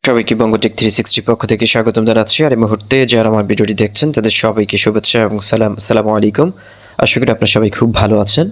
সবাইকে বঙ্গটেক 360 পক্ষ থেকে স্বাগতম জানাচ্ছি। আর এই মুহূর্তে যারা আমার ভিডিওটি দেখছেন তাদের সবাইকে শুভেচ্ছা এবং আসসালামু আলাইকুম। আশা করি আপনারা সবাই খুব ভালো আছেন।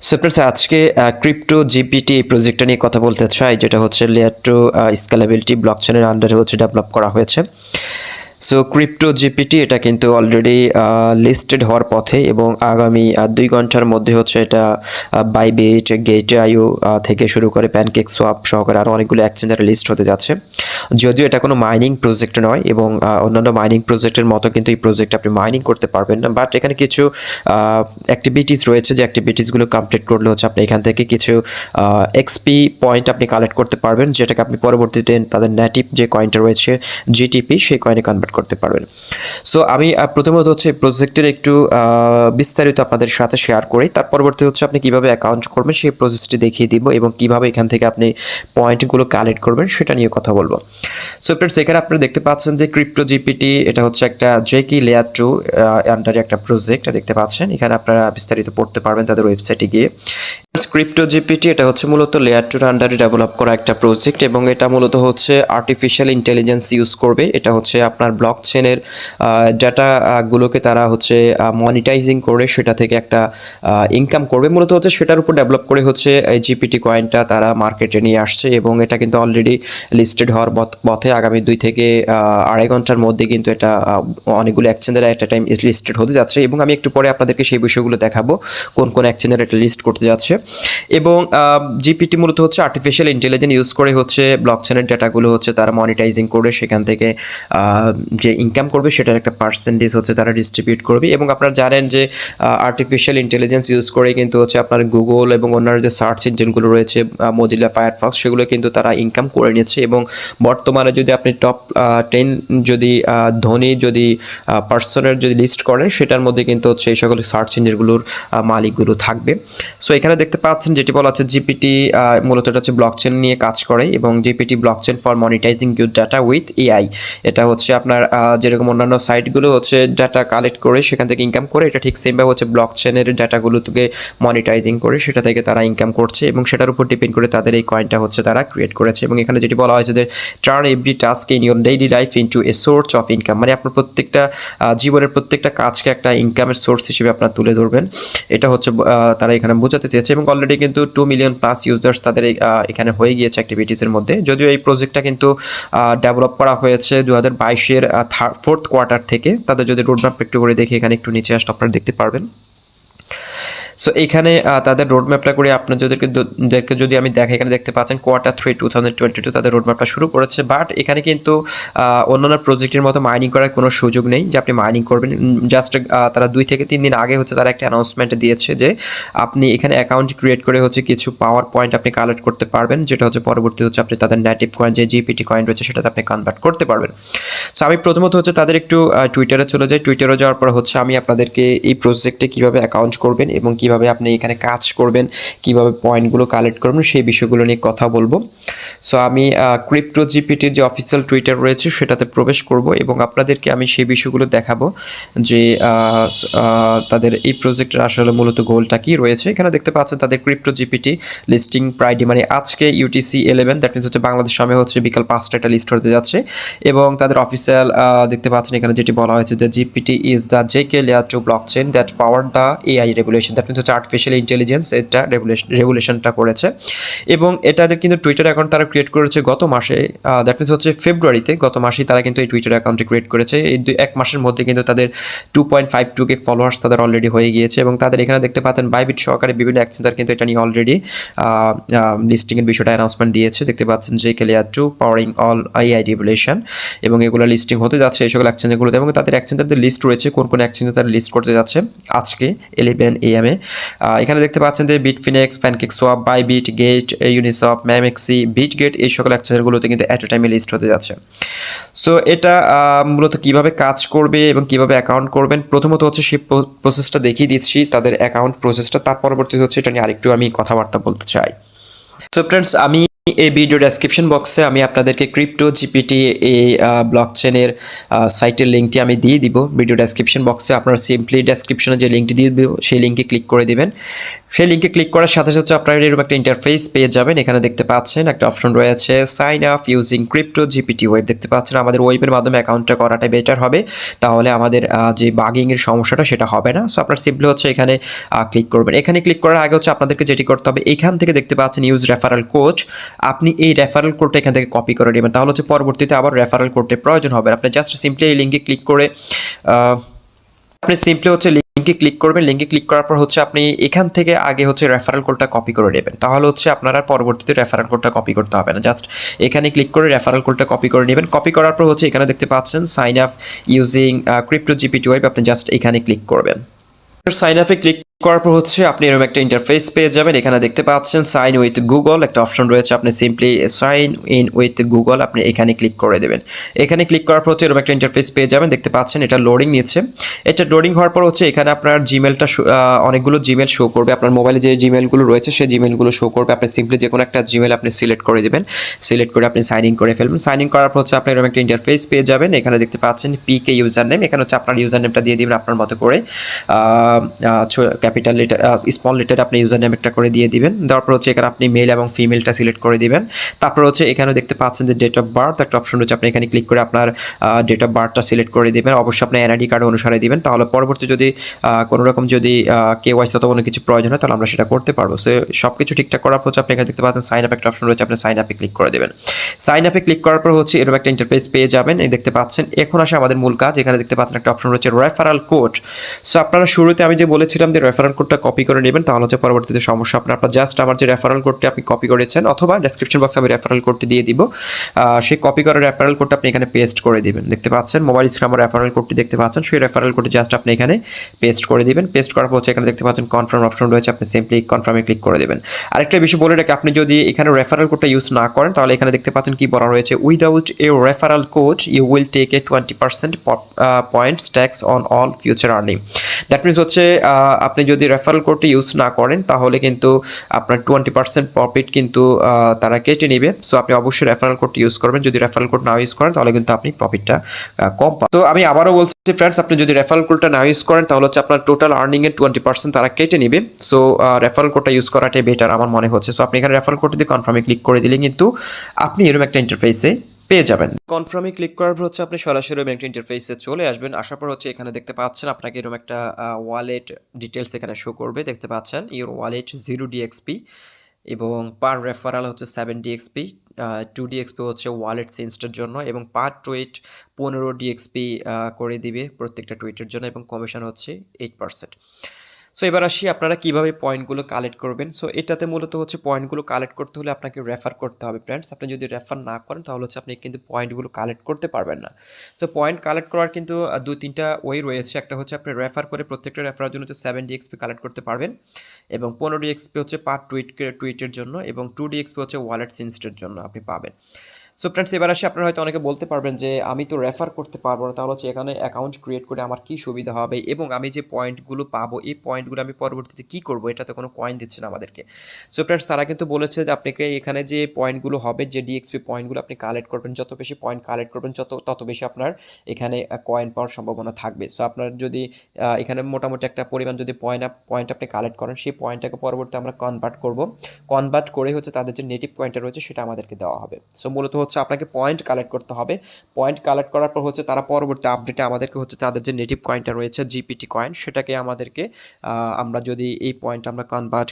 সো ফ্রেন্ডস, আজকে ক্রিপ্টো জিপিটি এই প্রজেক্টটা নিয়ে কথা বলতে চাই, যেটা হচ্ছে লেয়ার 2 স্কেলেবিলিটি ব্লকচেনের আন্ডারে হচ্ছে ডেভেলপ করা হয়েছে। সো ক্রিপ্টো জিপিটি এটা কিন্তু অলরেডি লিস্টেড হওয়ার পথে এবং আগামী 2 ঘন্টার মধ্যে হচ্ছে এটা বাইবিট, গেট.io থেকে শুরু করে প্যানকেক সোয়াপ সহকারে আরও অনেকগুলো এক্সচেঞ্জারে লিস্ট হতে যাচ্ছে। যদিও এটা কোনো মাইনিং প্রজেক্ট নয় এবং অন্যান্য মাইনিং প্রজেক্টের মতো কিন্তু এই প্রজেক্টে আপনি মাইনিং করতে পারবেন না, বাট এখানে কিছু অ্যাক্টিভিটিস রয়েছে, যে অ্যাক্টিভিটিসগুলো কমপ্লিট করলে হচ্ছে আপনি এখান থেকে কিছু এক্সপি পয়েন্ট আপনি কালেক্ট করতে পারবেন, যেটাকে আপনি পরবর্তীতে তাদের নেটিভ যে কয়েনটা রয়েছে জিটিপি সেই কয়েনে কনভার্ট করতে পারবেন। সো আমি প্রথমত হচ্ছে প্রজেক্টের একটু বিস্তারিত আপনাদের সাথে শেয়ার করি, তার পরবর্তী হচ্ছে আপনি কিভাবে অ্যাকাউন্ট করবেন সেই প্রসেসটি দেখিয়ে দিব এবং কিভাবে এখান থেকে আপনি পয়েন্টগুলো কালেক্ট করবেন সেটা নিয়ে কথা বলবো। সো ফ্রেন্ডস, এখানে আপনারা দেখতে পাচ্ছেন যে ক্রিপ্টো জিপিটি এটা হচ্ছে একটা জেকি লেয়ার 2 আন্ডারে একটা প্রজেক্ট দেখতে পাচ্ছেন। এখানে আপনারা বিস্তারিত পড়তে পারবেন তাদের ওয়েবসাইটে গিয়ে। ক্রিপ্টো জিপিটি এটা হচ্ছে মূলত লেয়ার 2 আন্ডারে ডেভেলপ করা একটা প্রজেক্ট এবং এটা মূলত হচ্ছে আর্টিফিশিয়াল ইন্টেলিজেন্স ইউজ করবে। এটা হচ্ছে আপনার ব্লকচেনের ডাটাগুলোকে তারা হচ্ছে মনিটাইজিং করে সেটা থেকে একটা ইনকাম করবে, মূলত হচ্ছে সেটার উপর ডেভেলপ করে হচ্ছে এই জিপিটি কয়েনটা তারা মার্কেটে নিয়ে আসছে এবং এটা কিন্তু অলরেডি লিস্টেড হওয়ার পথে। আগামী 2 থেকে 2.5 ঘন্টার মধ্যে কিন্তু এটা অনেকগুলো এক্সচেঞ্জারে একটা টাইম লিস্টেড হতে যাচ্ছে এবং আমি একটু পরে আপনাদেরকে সেই বিষয়গুলো দেখাবো কোন কোন এক্সচেঞ্জারে এটা লিস্ট করতে যাচ্ছে। এবং জিপিটি মূলত হচ্ছে আর্টিফিশিয়াল ইন্টেলিজেন্স ইউজ করে হচ্ছে ব্লকচেনের ডাটাগুলো হচ্ছে তারা মনিটাইজিং করে সেখান থেকে যে ইনকাম করবে সেটার একটা পার্সেন্টেজ হচ্ছে তারা ডিস্ট্রিবিউট করবে। এবং আপনারা জানেন যে আর্টিফিশিয়াল ইন্টেলিজেন্স ইউজ করে কিন্তু হচ্ছে আপনার গুগল এবং অন্যান্য যে সার্চ ইঞ্জিনগুলো রয়েছে মোজিলা ফায়ারফক্স সেগুলো কিন্তু তারা ইনকাম করে নিচ্ছে এবং বর্তমানে যদি আপনি টপ 10 যদি ধনী যদি পার্সনের যদি লিস্ট করেন সেটার মধ্যে কিন্তু হচ্ছে এই সকল সার্চ ইঞ্জিনগুলোর মালিকগুলো থাকবে। সো এখানে দেখতে পাচ্ছেন যেটি বলা হচ্ছে জিপিটি মূলত এটা হচ্ছে ব্লকচেন নিয়ে কাজ করে এবং GPT blockchain for monetising your data with AI. এটা হচ্ছে আপনার যেরকম অন্যান্য সাইটগুলো হচ্ছে ডাটা কালেক্ট করে সেখান থেকে ইনকাম করে, এটা ঠিক সেমভাবে হচ্ছে ব্লকচেনের ডাটাগুলো থেকে মনিটাইজিং করে সেটা থেকে তারা ইনকাম করছে এবং সেটার উপর ডিপেন্ড করে তাদের এই কয়েনটা হচ্ছে তারা ক্রিয়েট করেছে। এবং এখানে যেটি বলা হয়েছে যে turn every task in your daily life into a source of income, মানে আপনার প্রত্যেকটা জীবনের প্রত্যেকটা কাজকে একটা ইনকামের সোর্স হিসেবে আপনার তুলে ধরবেন, এটা হচ্ছে তারা এখানে বোঝাতে চেয়েছে। এবং অলরেডি কিন্তু 2 মিলিয়ন প্লাস ইউজার্স তাদের এখানে হয়ে গিয়েছে অ্যাক্টিভিটিসের মধ্যে। যদিও এই প্রজেক্টটা কিন্তু ডেভেলপ করা হয়েছে 2022-এর 4th কোয়ার্টার থেকে। তাদের যদি রোডম্যাপ একটু করে দেখি, এখানে একটু নিচে আসলে আপনারা দেখতে পারবেন। সো এখানে তাদের রোডম্যাপটা করে আপনাদেরকে যদি আমি দেখি, এখানে দেখতে পাচ্ছেন Q3 2022 তাদের রোডম্যাপটা শুরু করেছে, বাট এখানে কিন্তু অন্যান্য প্রজেক্টের মতো মাইনিং করার কোনো সুযোগ নেই যে আপনি মাইনিং করবেন। জাস্ট তারা 2 থেকে 3 দিন আগে হচ্ছে তারা একটা অ্যানাউন্সমেন্ট দিয়েছে যে আপনি এখানে অ্যাকাউন্ট ক্রিয়েট করে হচ্ছে কিছু পাওয়ার পয়েন্ট আপনি কালেক্ট করতে পারবেন, যেটা হচ্ছে পরবর্তী হচ্ছে আপনি তাদের নেটিভ কয়েন যে জিপিটি কয়েন রয়েছে সেটাতে আপনি কনভার্ট করতে পারবেন। সো আমি প্রথমত হচ্ছে তাদের একটু টুইটারে চলে যাই। টুইটারে যাওয়ার পর হচ্ছে আমি আপনাদেরকে এই প্রজেক্টে কীভাবে অ্যাকাউন্ট করবেন এবং কিভাবে আপনি এখানে কাজ করবেন, কিভাবে পয়েন্টগুলো কালেক্ট করবেন সেই বিষয়গুলো নিয়ে কথা বলবো। সো আমি ক্রিপ্টো জিপিটির যে অফিসিয়াল টুইটার রয়েছে সেটাতে প্রবেশ করব এবং আপনাদেরকে আমি সেই বিষয়গুলো দেখাবো যে তাদের এই প্রজেক্টের আসলে মূলত গোলটা কি রয়েছে। এখানে দেখতে পাচ্ছেন তাদের ক্রিপ্টো জিপিটি লিস্টিং ফ্রাইডে, মানে আজকে UTC 11, দ্যাট মিনস হচ্ছে বাংলাদেশ সময় হচ্ছে বিকাল 5টা এটা লিস্ট হতে যাচ্ছে। এবং তাদের অফিসিয়াল দেখতে পাচ্ছেন এখানে যেটি বলা হয়েছে যে GPT is the ZK layer 2 blockchain that power the AI regulation, that means হচ্ছে আর্টিফিশিয়াল ইন্টেলিজেন্স এটা রেগুলেশনটা করেছে। এবং এটাদের কিন্তু টুইটার অ্যাকাউন্ট তারা ক্রিয়েট করেছে গত মাসে, দ্যাট মিনস হচ্ছে ফেব্রুয়ারিতে, গত মাসেই তারা কিন্তু এই টুইটার অ্যাকাউন্টটি ক্রিয়েট করেছে। এই 1 মাসের মধ্যে কিন্তু তাদের 2.52K ফলোয়ার্স তাদের অলরেডি হয়ে গিয়েছে এবং তাদের এখানে দেখতে পাচ্ছেন বাইবিট সহকারে বিভিন্ন এক্সচেঞ্জার কিন্তু এটা নিয়ে অলরেডি লিস্টিংয়ের বিষয়টা অ্যানাউন্সমেন্ট দিয়েছে। দেখতে পাচ্ছেন ZK layer 2 powering all AI regulation এবং এগুলো লিস্টিং হতে যাচ্ছে এই সকল এক্সচেঞ্জারগুলোতে। এবং তাদের এক্সচেঞ্জারদের লিস্ট রয়েছে কোন কোন এক্সচেঞ্জে তারা লিস্ট করতে যাচ্ছে আজকে 11 AM এ। এখানে দেখতে পাচ্ছেন যে Bitfinex, pancake swap, Bybit, Gate, Uniswap, MEXC, Bitget এই সকল এক্সচেঞ্জারগুলোতে কিন্তু এট এ টাইমে লিস্ট হতে যাচ্ছে। সো এটা মূলত কিভাবে কাজ করবে এবং কিভাবে অ্যাকাউন্ট করবেন, প্রথমত হচ্ছে সেই প্রসেসটা দেখিয়ে দিচ্ছি তাদের অ্যাকাউন্ট প্রসেসটা, তার পরবর্তীতে হচ্ছে এটা নিয়ে আরেকটু আমি কথাবার্তা বলতে চাই। সো ফ্রেন্ডস, আমি এই ভিডিও ডেসক্রিপশন বক্সে আমি আপনাদেরকে ক্রিপ্টো জিপিটি এই ব্লকচেনের সাইটের লিঙ্কটি আমি দিয়ে দিব ভিডিও ডেসক্রিপশন বক্সে। আপনারা সিম্পলি ডেসক্রিপশনে যে লিঙ্কটি দিয়ে দিব সেই লিঙ্কে ক্লিক করে দিবেন। সেই লিঙ্কে ক্লিক করার সাথে সাথে আপনারা এরকম একটা ইন্টারফেস পেয়ে যাবেন। এখানে দেখতে পাচ্ছেন একটা অপশন রয়েছে sign up using CryptoGPT web. দেখতে পাচ্ছেন আমাদের ওয়েবের মাধ্যমে অ্যাকাউন্টটা করাটাই বেটার হবে, তাহলে আমাদের যে বাগিংয়ের সমস্যাটা সেটা হবে না। সো আপনারা সিম্পলি হচ্ছে এখানে ক্লিক করবেন। এখানে ক্লিক করার আগে হচ্ছে আপনাদেরকে যেটি করতে হবে, এখান থেকে দেখতে পাচ্ছেন ইউজ রেফারেল কোড, আপনি এই রেফারেল কোডটা এখান থেকে কপি করে নেবেন, তাহলে হচ্ছে পরবর্তীতে আবার রেফারেল কোডের প্রয়োজন হবে। আপনি জাস্ট সিম্পলি এই লিঙ্কে ক্লিক করে আপনি সিম্পলি হচ্ছে লিঙ্কে ক্লিক করবেন। লিঙ্কে ক্লিক করার পর হচ্ছে আপনি এখান থেকে আগে হচ্ছে রেফারেল কোডটা কপি করে নেবেন, তাহলে হচ্ছে আপনারা পরবর্তীতে রেফারেল কোডটা কপি করতে হবে না। জাস্ট এখানে ক্লিক করে রেফারেল কোডটা কপি করে নেবেন। কপি করার পর হচ্ছে এখানে দেখতে পাচ্ছেন sign up using CryptoGPT web, আপনি জাস্ট এখানে ক্লিক করবেন। সাইন আপে ক্লিক করার পর হচ্ছে আপনি এরকম একটা ইন্টারফেস পেয়ে যাবেন। এখানে দেখতে পাচ্ছেন সাইন উইথ গুগল একটা অপশন রয়েছে, আপনি simply sign in with Google আপনি এখানে ক্লিক করে দেবেন। এখানে ক্লিক করার পর হচ্ছে এরকম একটা ইন্টারফেস পেয়ে যাবেন। দেখতে পাচ্ছেন এটা লোডিং নিচ্ছে। এটা লোডিং হওয়ার পর হচ্ছে এখানে আপনার জিমেলটা অনেকগুলো জিমেল শো করবে, আপনার মোবাইলে যে জিমেলগুলো রয়েছে সেই জিমেলগুলো শো করবে। আপনি সিম্পলি যে কোনো একটা জিমেল আপনি সিলেক্ট করে দেবেন, সিলেক্ট করে আপনি সাইন ইন করে ফেলবেন। সাইন ইন করার পর হচ্ছে আপনি এরকম একটা ইন্টারফেস পেয়ে যাবেন। এখানে দেখতে পাচ্ছেন পিকে ইউজার নেম, এখানে হচ্ছে আপনার ইউজার নেমটা দিয়ে দিবেন আপনার মতো করে, ক্যাপিটাল লেটার স্মল লেটার আপনি ইউজার নেম একটা করে দিয়ে দিবেন। দেওয়ার পর হচ্ছে এখানে আপনি মেল এবং ফিমেলটা সিলেক্ট করে দিবেন। তারপর হচ্ছে এখানে দেখতে পাচ্ছেন যে ডেট অফ বার্থ একটা অপশন রয়েছে, আপনি এখানে ক্লিক করে আপনার ডেট অফ বার্থটা সিলেক্ট করে দিবেন। অবশ্যই আপনি এনআইডি কার্ড অনুসারে দিবেন, তাহলে পরবর্তী যদি কোনো রকম যদি কেওয়াইসি অথবা কোনো কিছু প্রয়োজন হয় তাহলে আমরা সেটা করতে পারবো। সো সব কিছু ঠিকঠাক করার পর হচ্ছে আপনি এখানে দেখতে পাচ্ছেন সাইন আপ একটা অপশন রয়েছে, আপনি সাইন আপে ক্লিক করে দেবেন। সাইন আপে ক্লিক করার পর হচ্ছে এরকম একটা ইন্টারফেস পেয়ে যাবেন। এই দেখতে পাচ্ছেন এখন আসে আমাদের মূল কাজ। এখানে দেখতে পাচ্ছেন একটা অপশন রয়েছে রেফারেল কোড। সো আপনারা শুরুতে আমি যে বলেছিলাম যে রেফারেল কোডটা কপি করে নেবেন, তাহলে হচ্ছে পরবর্তীতে সমস্যা আপনার জাস্ট আমার যে রেফারেল কোডটি আপনি কপি করেছেন অথবা ডেসক্রিপশন বক্সে আমি রেফারেল কোডটি দিয়ে দিব, সেই কপি করা রেফারেল কোডটা আপনি এখানে পেস্ট করে দিবেন। দেখতে পাচ্ছেন মোবাইল স্ক্রিনে আমার রেফারেল কোডটি দেখতে পাচ্ছেন, সেই রেফারেল কোডটি জাস্ট আপনি এখানে পেস্ট করে দিবেন। পেস্ট করার পর হচ্ছে এখানে দেখতে পাচ্ছেন কনফার্ম অপশন রয়েছে, আপনি সিম্পলি কনফার্মে ক্লিক করে দেবেন। আরেকটা বিষয় বলে রাখি, আপনি যদি এখানে রেফারেল কোডটা ইউজ না করেন তাহলে এখানে দেখতে পাচ্ছেন কি বলা রয়েছে, without a referral code you will take a 20% points tax on all future earning. That means হচ্ছে আপনি যদি রেফারেল কোডটি ইউজ না করেন তাহলে কিন্তু আপনার 20% প্রফিট কিন্তু তারা কেটে নেবে। সো আপনি অবশ্যই রেফারেল কোডটি ইউজ করবেন। যদি রেফারেল কোড না ইউজ করেন তাহলে কিন্তু আপনি প্রফিটটা কম পাবেন। তো আমি আবারও বলছি ফ্রেন্ডস, আপনি যদি রেফারেল কোডটা না ইউজ করেন তাহলে হচ্ছে আপনার টোটাল আর্নিংয়ের 20% তারা কেটে নেবে। সো রেফারেল কোডটা ইউজ করাটাই বেটার আমার মনে হচ্ছে। সো আপনি এখানে রেফারেল কোডটি দিয়ে কনফার্মে ক্লিক করে দিলে কিন্তু আপনি এরকম একটা ইন্টারফেসে পেয়ে যাবেন। কনফার্মে ক্লিক করার পর হচ্ছে আপনি সরাসরি একটা ইন্টারফেসে চলে আসবেন। আসার পর হচ্ছে এখানে দেখতে পাচ্ছেন আপনাকে এরকম একটা ওয়ালেট ডিটেলস এখানে শো করবে। দেখতে পাচ্ছেন ইউর ওয়ালেট 0DXP এবং পার রেফারাল হচ্ছে 7DXP, 2DXP হচ্ছে ওয়ালেট চেঞ্জটার জন্য এবং পার টুইট 15DXP করে দিবে প্রত্যেকটা টুইটের জন্য এবং কমিশন হচ্ছে 8%। সো এবার আসি আপনারা কীভাবে পয়েন্টগুলো কালেক্ট করবেন। সো এটাতে মূলত হচ্ছে পয়েন্টগুলো কালেক্ট করতে হলে আপনাকে রেফার করতে হবে ফ্রেন্ডস। আপনি যদি রেফার না করেন তাহলে হচ্ছে আপনি কিন্তু পয়েন্টগুলো কালেক্ট করতে পারবেন না। সো পয়েন্ট কালেক্ট করার কিন্তু 2-3টা ওয়ে রয়েছে। একটা হচ্ছে আপনি রেফার করে প্রত্যেকটা রেফারের জন্য হচ্ছে 7DXP কালেক্ট করতে পারবেন এবং 15DXP হচ্ছে পার টুইটের জন্য এবং 2DXP হচ্ছে ওয়ালেট চেঞ্জের জন্য আপনি পাবেন। সো ফ্রেন্ডস এবার আসি, আপনারা হয়তো অনেকে বলতে পারবেন যে আমি তো রেফার করতে পারবো না, তাহলে হচ্ছে এখানে অ্যাকাউন্ট ক্রিয়েট করে আমার কী সুবিধা হবে এবং আমি যে পয়েন্টগুলো পাবো এই পয়েন্টগুলো আমি পরবর্তীতে কী করবো, এটাতে কোনো কয়েন দিচ্ছে না আমাদেরকে। সো ফ্রেন্ডস তারা কিন্তু বলেছে যে আপনাকে এখানে যে পয়েন্টগুলো হবে, যে ডিএক্সপি পয়েন্টগুলো আপনি কালেক্ট করবেন, যত বেশি পয়েন্ট কালেক্ট করবেন তত বেশি আপনার এখানে কয়েন পাওয়ার সম্ভাবনা থাকবে। সো আপনার যদি এখানে মোটামুটি একটা পরিমাণ যদি পয়েন্ট আপনি কালেক্ট করেন, সেই পয়েন্টটাকে পরবর্তীতে আমরা কনভার্ট করে হচ্ছে তাদের যে নেটিভ পয়েন্টটা রয়েছে সেটা আমাদেরকে দেওয়া হবে। সো মূলত হচ্ছে আপনাকে পয়েন্ট কালেক্ট করতে হবে। পয়েন্ট কালেক্ট করার পর হচ্ছে তারা পরবর্তী আপডেটে আমাদেরকে হচ্ছে তাদের যে নেটিভ কয়েনটা রয়েছে জিপিটি কয়েন, সেটাকে আমাদেরকে আমরা যদি এই পয়েন্ট আমরা কনভার্ট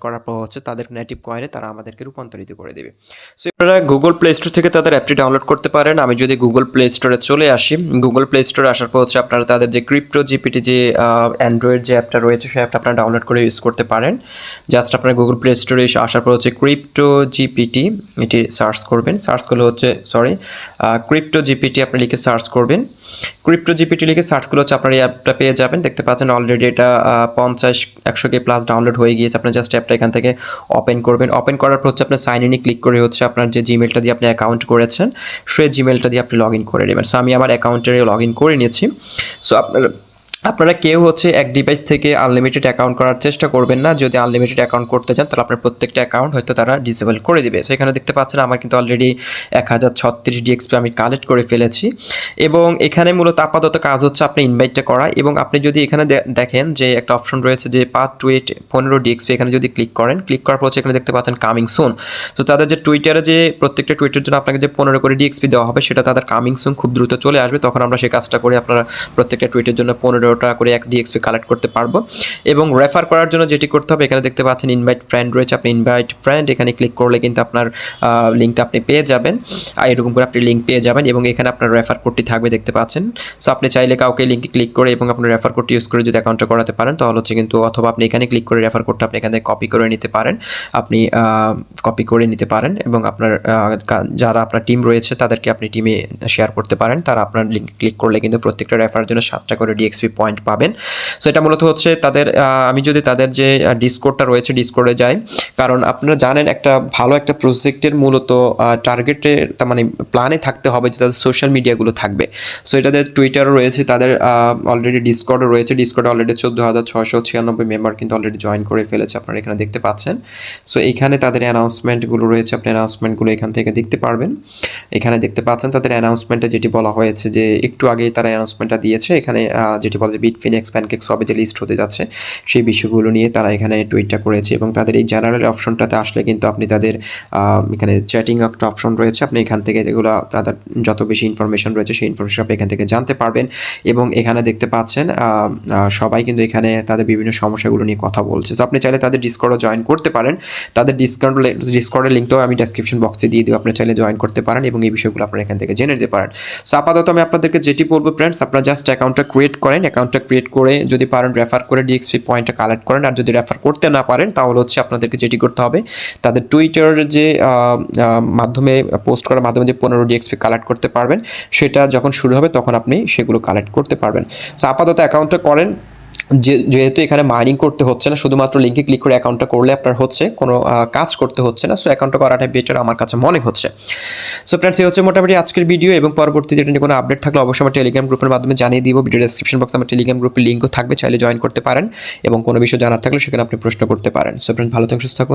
করার পর হচ্ছে তাদের নেটিভ কয়েনে তারা আমাদেরকে রূপান্তরিত করে দেবে। সো আপনারা গুগল প্লে স্টোর থেকে তাদের অ্যাপটি ডাউনলোড করতে পারেন। আমি যদি গুগল প্লে স্টোরে চলে আসি, গুগল প্লে স্টোরে আসার পর হচ্ছে আপনারা তাদের যে CryptoGPT যে অ্যান্ড্রয়েড যে অ্যাপটা রয়েছে সেই অ্যাপটা আপনারা ডাউনলোড করে ইউজ করতে পারেন। জাস্ট আপনারা গুগল প্লে স্টোরে আসার পর হচ্ছে CryptoGPT এটি সার্চ করবেন। সার্চ করলে হচ্ছে CryptoGPT আপনি লিখে সার্চ করবেন। CryptoGPT লিখে সার্চ করলে হচ্ছে আপনার এই অ্যাপটা পেয়ে যাবেন। দেখতে পাচ্ছেন অলরেডি এটা 50-100K প্লাস ডাউনলোড হয়ে গিয়েছে। আপনার জাস্ট অ্যাপটা এখান থেকে ওপেন করবেন। ওপেন করার পর হচ্ছে আপনার সাইন ইনে ক্লিক করে হচ্ছে আপনার যে জিমেলটা দিয়ে আপনি অ্যাকাউন্ট করেছেন সেই জিমেলটা দিয়ে আপনি লগ ইন করে নেবেন। সো আমি আমার অ্যাকাউন্টে লগ ইন করে নিয়েছি। সো আপনার আপনারা কেউ হচ্ছে এক ডিভাইস থেকে আনলিমিটেড অ্যাকাউন্ট করার চেষ্টা করবেন না। যদি আনলিমিটেড অ্যাকাউন্ট করতে চান তাহলে আপনার প্রত্যেকটা অ্যাকাউন্ট হয়তো তারা ডিসেবল করে দিবে। সো এখানে দেখতে পাচ্ছেন আমার কিন্তু অলরেডি 1036 ডিএক্সপি আমি কালেক্ট করে ফেলেছি এবং এখানে মূলত আপাতত কাজ হচ্ছে আপনি ইনভাইটটা করা এবং আপনি যদি এখানে দেখেন যে একটা অপশন রয়েছে যে পাথ টু 15 ডিএক্সপি, এখানে যদি ক্লিক করেন, ক্লিক করার পর এখানে দেখতে পাচ্ছেন কামিং সুন। তো তাদের যে টুইটারে যে প্রত্যেকটা টুইটের জন্য আপনাকে যে 15 করে ডিএক্সপি দেওয়া হবে সেটা তাদের কামিং সুন খুব দ্রুত চলে আসবে। তখন আমরা সেই কাজটা করে আপনারা প্রত্যেকটা টুইটের জন্য 15টা করে 1 ডিএক্সপি কালেক্ট করতে পারবো। এবং রেফার করার জন্য যেটি করতে হবে, এখানে দেখতে পাচ্ছেন ইনভাইট ফ্রেন্ড রয়েছে, আপনি ইনভাইট ফ্রেন্ড এখানে ক্লিক করলে কিন্তু আপনার লিঙ্কটা আপনি পেয়ে যাবেন। এরকম করে আপনি লিঙ্ক পেয়ে যাবেন এবং এখানে আপনার রেফার কোডটি থাকবে দেখতে পাচ্ছেন। সো আপনি চাইলে কাউকে লিঙ্কে ক্লিক করে এবং আপনার রেফার কোডটি ইউজ করে যদি অ্যাকাউন্টটা করাতে পারেন তাহলে হচ্ছে কিন্তু, অথবা আপনি এখানে ক্লিক করে রেফার কোডটা আপনি এখান থেকে কপি করে নিতে পারেন, আপনি কপি করে নিতে পারেন এবং আপনার যারা আপনার টিম রয়েছে তাদেরকে আপনি টিমে শেয়ার করতে পারেন। তারা আপনার লিঙ্কে ক্লিক করলে কিন্তু প্রত্যেকটা রেফারের জন্য 7টা করে ডিএক্সপি পয়েন্ট পাবেন। সো এটা মূলত হচ্ছে তাদের, আমি যদি তাদের যে ডিসকোডটা রয়েছে ডিসকোডে যাই, কারণ আপনারা জানেন একটা ভালো একটা প্রজেক্টের মূলত টার্গেটে তার মানে প্ল্যানে থাকতে হবে যে তাদের সোশ্যাল মিডিয়াগুলো থাকবে। সো এটাদের টুইটারও রয়েছে, তাদের অলরেডি ডিসকর্ডও রয়েছে। ডিসকর্ডে অলরেডি 14,696 মেম্বার কিন্তু অলরেডি জয়েন করে ফেলেছে, আপনারা এখানে দেখতে পাচ্ছেন। সো এইখানে তাদের অ্যানাউন্সমেন্টগুলো রয়েছে, আপনি অ্যানাউন্সমেন্টগুলো এখান থেকে দেখতে পারবেন। এখানে দেখতে পাচ্ছেন তাদের অ্যানাউন্সমেন্টে যেটি বলা হয়েছে যে একটু আগেই তারা অ্যানাউন্সমেন্টটা দিয়েছে, এখানে যেটি বলে যে বিটফিনিক্স প্যানকেক্স সবে যে লিস্ট হতে যাচ্ছে সেই বিষয়গুলো নিয়ে তারা এখানে টুইটটা করেছে। এবং তাদের এই জেনারেল অপশনটাতে আসলে কিন্তু আপনি তাদের এখানে চ্যাটিং একটা অপশন রয়েছে, আপনি এখান থেকে যেগুলো তাদের যত বেশি ইনফরমেশন রয়েছে সেই ইনফরমেশন আপনি এখান থেকে জানতে পারবেন। এবং এখানে দেখতে পাচ্ছেন সবাই কিন্তু এখানে তাদের বিভিন্ন সমস্যাগুলো নিয়ে কথা বলছে। তো আপনি চাইলে তাদের ডিসকর্ডও জয়েন করতে পারেন, তাদের ডিসকর্ডের লিঙ্কটাও আমি ডেসক্রিপশন বক্সে দিয়ে দিই, আপনি চাইলে জয়েন করতে পারেন এবং এই বিষয়গুলো আপনারা এখান থেকে জেনে নিতে পারেন। সো আপাতত আমি আপনাদেরকে যেটি বলবো ফ্রেন্ডস, আপনারা জাস্ট অ্যাকাউন্টটা ক্রিয়েট করেন, অ্যাকাউন্টটা ক্রিয়েট করে যদি পারেন রেফার করে ডিএক্সপি পয়েন্টটা কালেক্ট করেন। আর যদি রেফার করতে না পারেন তাহলে হচ্ছে আপনাদেরকে যেটি করতে হবে, তাদের টুইটারের যে মাধ্যমে পোস্ট করার মাধ্যমে যে 15 ডিএক্সপি কালেক্ট করতে পারবেন সেটা যখন শুরু হবে তখন আপনি সেগুলো কালেক্ট করতে পারবেন। সো আপাতত অ্যাকাউন্টটা করেন, যেহেতু এখানে মাইনিং করতে হচ্ছে না, শুধুমাত্র লিঙ্কে ক্লিক করে অ্যাকাউন্টটা করলে আপনার হচ্ছে কোনো কাজ করতে হচ্ছে না। সো অ্যাকাউন্টটা করাটাই বেটার আমার কাছে মনে হচ্ছে। সো ফ্রেন্ডস, এই হচ্ছে মোটামুটি আজকের ভিডিও এবং পরবর্তীতে এটা নিয়ে কোনো আপডেট থাকলে অবশ্যই আমার টেলিগ্রাম গ্রুপের মাধ্যমে জানিয়ে দিব। ভিডিও ডেসক্রিপশন বক্সে আমার টেলিগ্রাম গ্রুপের লিঙ্কও থাকবে, চাইলে জয়েন করতে পারেন এবং কোনো বিষয় জানার থাকলে সেখানে আপনি প্রশ্ন করতে পারেন। সো ফ্রেন্ডস, ভালো থাকুন, সুস্থ থাকুন।